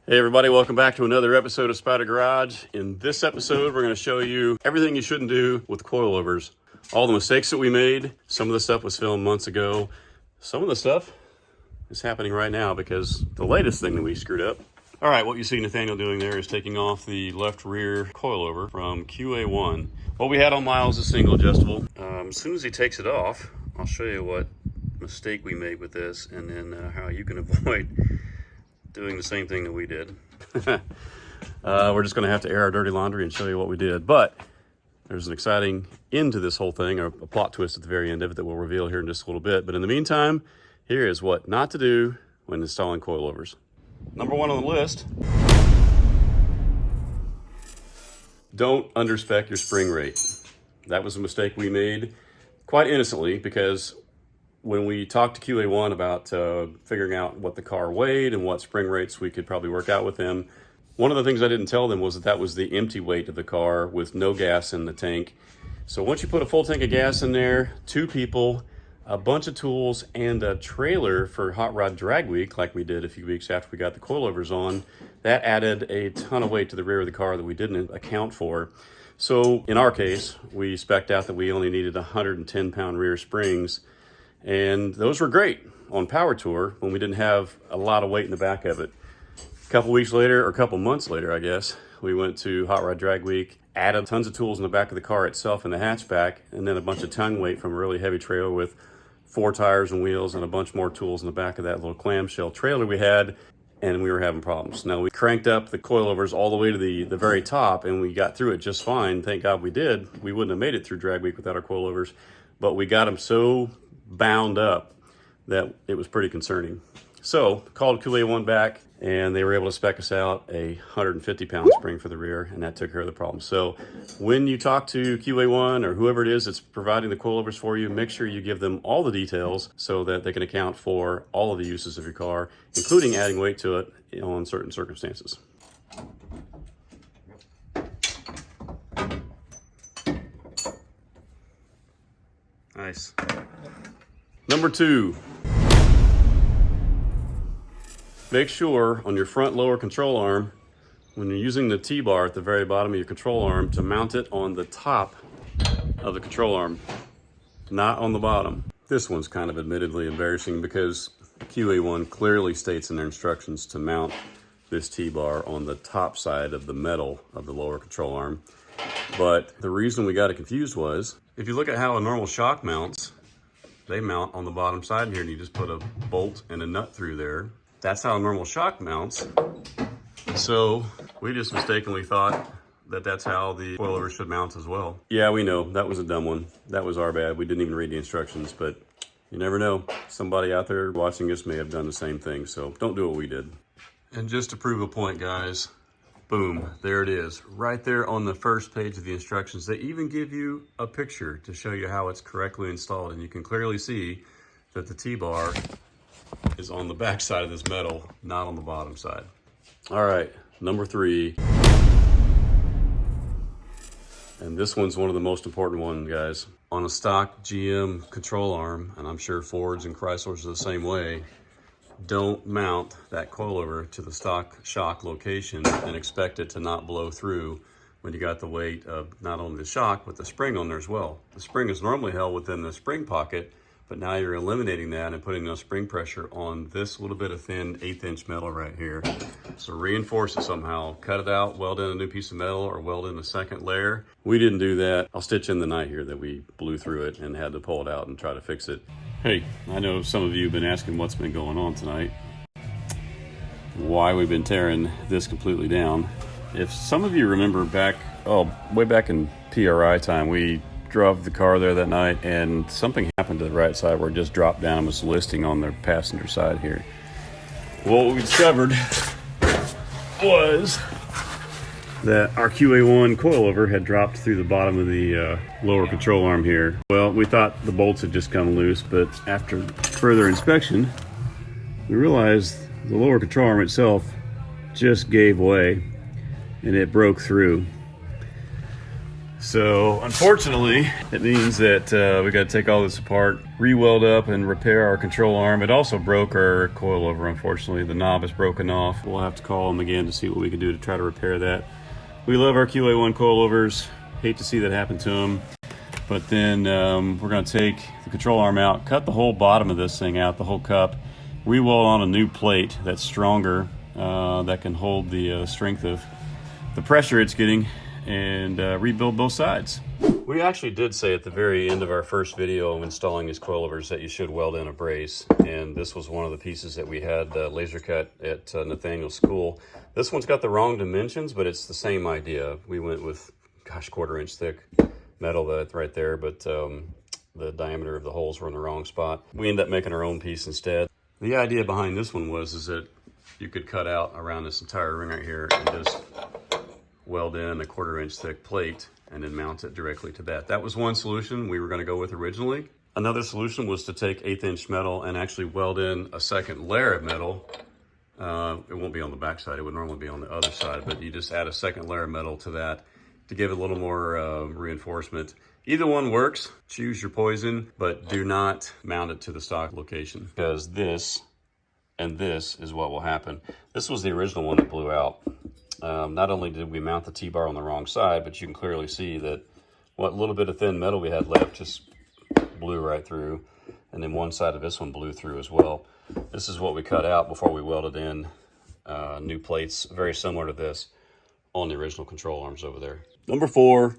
Hey everybody, welcome back to another episode of Spyder Garage. In this episode, we're going to show you everything you shouldn't do with coilovers. All the mistakes that we made. Some of the stuff was filmed months ago. Some of the stuff is happening right now because the latest thing that we screwed up. All right, what you see Nathaniel doing there is taking off the left rear coilover from QA1. What we had on Miles is single adjustable. As soon as he takes it off, I'll show you what mistake we made with this and then how you can avoid doing the same thing that we did. We're just going to have to air our dirty laundry and show you what we did. But there's an exciting end to this whole thing, a plot twist at the very end of it that we'll reveal here in just a little bit. But in the meantime, here is what not to do when installing coilovers. Number one on the list, don't under-spec your spring rate. That was a mistake we made quite innocently because when we talked to QA1 about figuring out what the car weighed and what spring rates we could probably work out with them, one of the things I didn't tell them was that that was the empty weight of the car with no gas in the tank. So once you put a full tank of gas in there, 2 people, a bunch of tools, and a trailer for Hot Rod Drag Week, like we did a few weeks after we got the coilovers on, that added a ton of weight to the rear of the car that we didn't account for. So in our case, we spec'd out that we only needed 110-pound rear springs. And those were great on Power Tour when we didn't have a lot of weight in the back of it. A couple weeks later, or a couple months later, I guess, we went to Hot Rod Drag Week, added tons of tools in the back of the car itself in the hatchback, and then a bunch of tongue weight from a really heavy trailer with 4 tires and wheels and a bunch more tools in the back of that little clamshell trailer we had, and we were having problems. Now, we cranked up the coilovers all the way to the very top, and we got through it just fine. Thank God we did. We wouldn't have made it through Drag Week without our coilovers, but we got them so bound up that it was pretty concerning. So called QA1 back and they were able to spec us out a 150-pound spring for the rear, and that took care of the problem. So when you talk to QA1 or whoever it is that's providing the coilovers for you, make sure you give them all the details so that they can account for all of the uses of your car, including adding weight to it on certain circumstances. Nice. Number 2, make sure on your front lower control arm, when you're using the T-bar at the very bottom of your control arm, to mount it on the top of the control arm, not on the bottom. This one's kind of admittedly embarrassing because QA1 clearly states in their instructions to mount this T-bar on the top side of the metal of the lower control arm. But the reason we got it confused was, if you look at how a normal shock mounts, they mount on the bottom side here, and you just put a bolt and a nut through there. That's how a normal shock mounts. So we just mistakenly thought that that's how the coilover should mount as well. Yeah, we know, that was a dumb one. That was our bad. We didn't even read the instructions, but you never know. Somebody out there watching us may have done the same thing, so don't do what we did. And just to prove a point, guys, boom, there it is. Right there on the first page of the instructions. They even give you a picture to show you how it's correctly installed, and you can clearly see that the T-bar is on the back side of this metal, not on the bottom side. All right, number 3. And this one's one of the most important ones, guys. On a stock GM control arm, and I'm sure Fords and Chryslers are the same way, don't mount that coilover to the stock shock location and expect it to not blow through when you got the weight of not only the shock, but the spring on there as well. The spring is normally held within the spring pocket, but now you're eliminating that and putting no spring pressure on this little bit of thin 1/8" metal right here. So reinforce it somehow, cut it out, weld in a new piece of metal, or weld in a second layer. We didn't do that. I'll stitch in the night here that we blew through it and had to pull it out and try to fix it. Hey, I know some of you have been asking what's been going on tonight, why we've been tearing this completely down. If some of you remember back, way back in PRI time, we drove the car there that night and something happened to the right side where it just dropped down and was listing on the passenger side here. Well, what we discovered was that our QA1 coilover had dropped through the bottom of the lower control arm here. Well, we thought the bolts had just come loose, but after further inspection, we realized the lower control arm itself just gave way and it broke through. So unfortunately, it means that we got to take all this apart, re-weld up and repair our control arm. It also broke our coilover, unfortunately. The knob is broken off. We'll have to call them again to see what we can do to try to repair that. We love our QA1 coilovers. Hate to see that happen to them. But then we're going to take the control arm out, cut the whole bottom of this thing out, the whole cup, re-weld on a new plate that's stronger, that can hold the strength of the pressure it's getting, and rebuild both sides. We actually did say at the very end of our first video of installing these coilovers that you should weld in a brace, and this was one of the pieces that we had laser cut at Nathaniel's school. This one's got the wrong dimensions, but it's the same idea. We went with, gosh, 1/4 inch thick metal that's right there, but the diameter of the holes were in the wrong spot. We ended up making our own piece instead. The idea behind this one is that you could cut out around this entire ring right here and just weld in a 1/4 inch thick plate and then mount it directly to that. That was one solution we were going to go with originally. Another solution was to take 1/8 inch metal and actually weld in a second layer of metal. It won't be on the back side, it would normally be on the other side, but you just add a second layer of metal to that to give it a little more reinforcement. Either one works, choose your poison, but do not mount it to the stock location, because this and this is what will happen. This was the original one that blew out. Not only did we mount the T-bar on the wrong side, but you can clearly see that what little bit of thin metal we had left just blew right through, and then one side of this one blew through as well. This is what we cut out before we welded in new plates, very similar to this, on the original control arms over there. Number 4,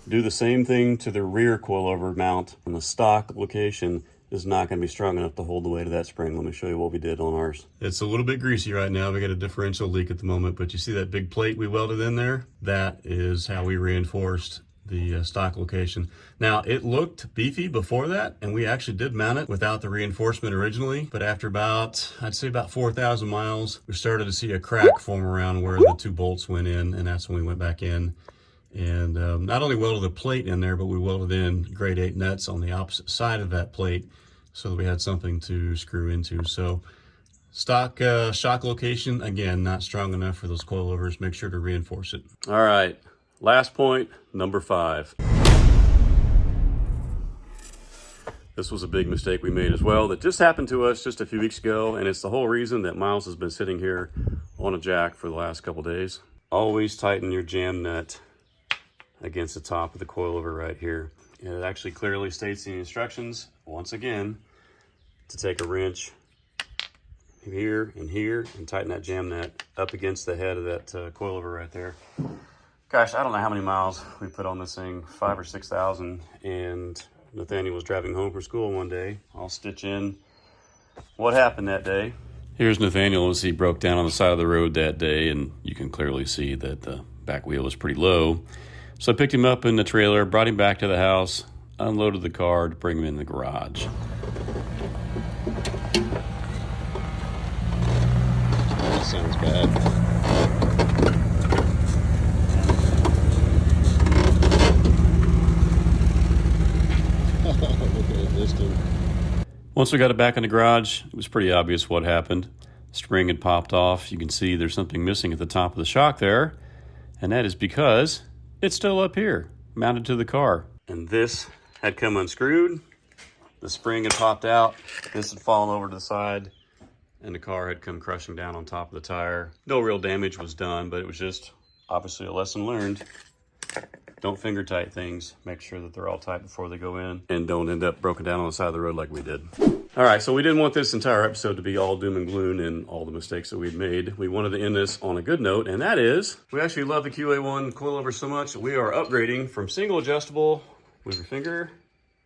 do the same thing to the rear coilover mount. On the stock location is not going to be strong enough to hold the weight of that spring. Let me show you what we did on ours. It's a little bit greasy right now. We got a differential leak at the moment, but you see that big plate we welded in there? That is how we reinforced the stock location. Now, it looked beefy before that, and we actually did mount it without the reinforcement originally, but after about, I'd say about 4,000 miles, we started to see a crack form around where the 2 bolts went in, and that's when we went back in and not only welded the plate in there, but we welded in grade 8 nuts on the opposite side of that plate so that we had something to screw into. So stock shock location, again, not strong enough for those coilovers. Make sure to reinforce it. All right, last point, number 5. This was a big mistake we made as well that just happened to us just a few weeks ago, and it's the whole reason that Miles has been sitting here on a jack for the last couple days. Always tighten your jam nut against the top of the coilover right here. And it actually clearly states in the instructions, once again, to take a wrench here and tighten that jam nut up against the head of that coilover right there. Gosh, I don't know how many miles we put on this thing, 5,000 or 6,000, and Nathaniel was driving home from school one day. I'll stitch in what happened that day. Here's Nathaniel as he broke down on the side of the road that day, and you can clearly see that the back wheel was pretty low. So I picked him up in the trailer, brought him back to the house, unloaded the car to bring him in the garage. That sounds bad. Once we got it back in the garage, it was pretty obvious what happened. The spring had popped off. You can see there's something missing at the top of the shock there, and that is because it's still up here, mounted to the car. And this had come unscrewed. The spring had popped out. This had fallen over to the side, and the car had come crushing down on top of the tire. No real damage was done, but it was just obviously a lesson learned. Don't finger tight things. Make sure that they're all tight before they go in, and don't end up broken down on the side of the road like we did. All right, so we didn't want this entire episode to be all doom and gloom and all the mistakes that we'd made. We wanted to end this on a good note, and that is, we actually love the QA1 coilover so much that we are upgrading from single adjustable with your finger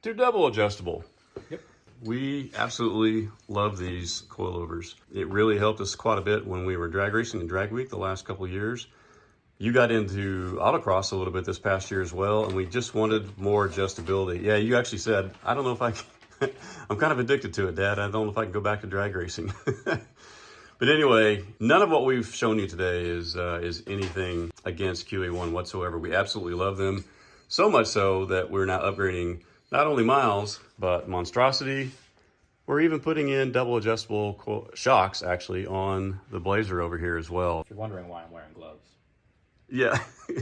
to double adjustable. Yep. We absolutely love these coilovers. It really helped us quite a bit when we were drag racing and drag week the last couple of years. You got into autocross a little bit this past year as well, and we just wanted more adjustability. Yeah, you actually said, I don't know if I can, I'm kind of addicted to it, Dad. I don't know if I can go back to drag racing. But anyway, none of what we've shown you today is anything against QA1 whatsoever. We absolutely love them, so much so that we're now upgrading not only Miles, but Monstrosity. We're even putting in double adjustable shocks, actually, on the Blazer over here as well. If you're wondering why I'm wearing gloves. Yeah,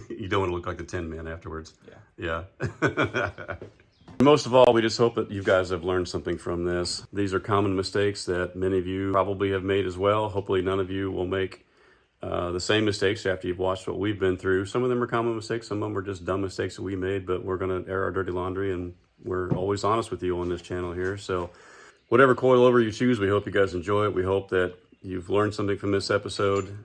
you don't want to look like the Tin Man afterwards. Yeah. Yeah. Most of all, we just hope that you guys have learned something from this. These are common mistakes that many of you probably have made as well. Hopefully none of you will make the same mistakes after you've watched what we've been through. Some of them are common mistakes, some of them are just dumb mistakes that we made, but we're going to air our dirty laundry, and we're always honest with you on this channel here. So whatever coilover you choose, we hope you guys enjoy it. We hope that you've learned something from this episode.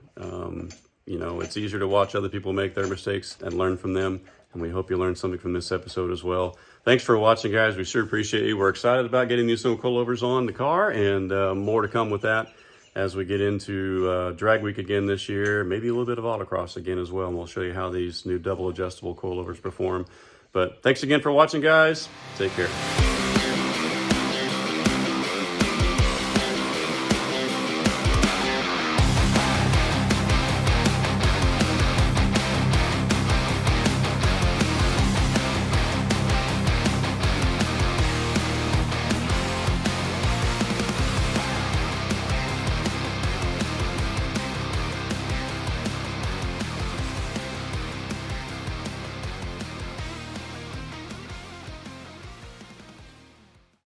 You know, it's easier to watch other people make their mistakes and learn from them, and we hope you learned something from this episode as well. Thanks for watching, guys. We sure appreciate you. We're excited about getting these new coilovers on the car, and more to come with that as we get into drag week again this year, maybe a little bit of autocross again as well, and we'll show you how these new double adjustable coilovers perform. But thanks again for watching, guys. Take care.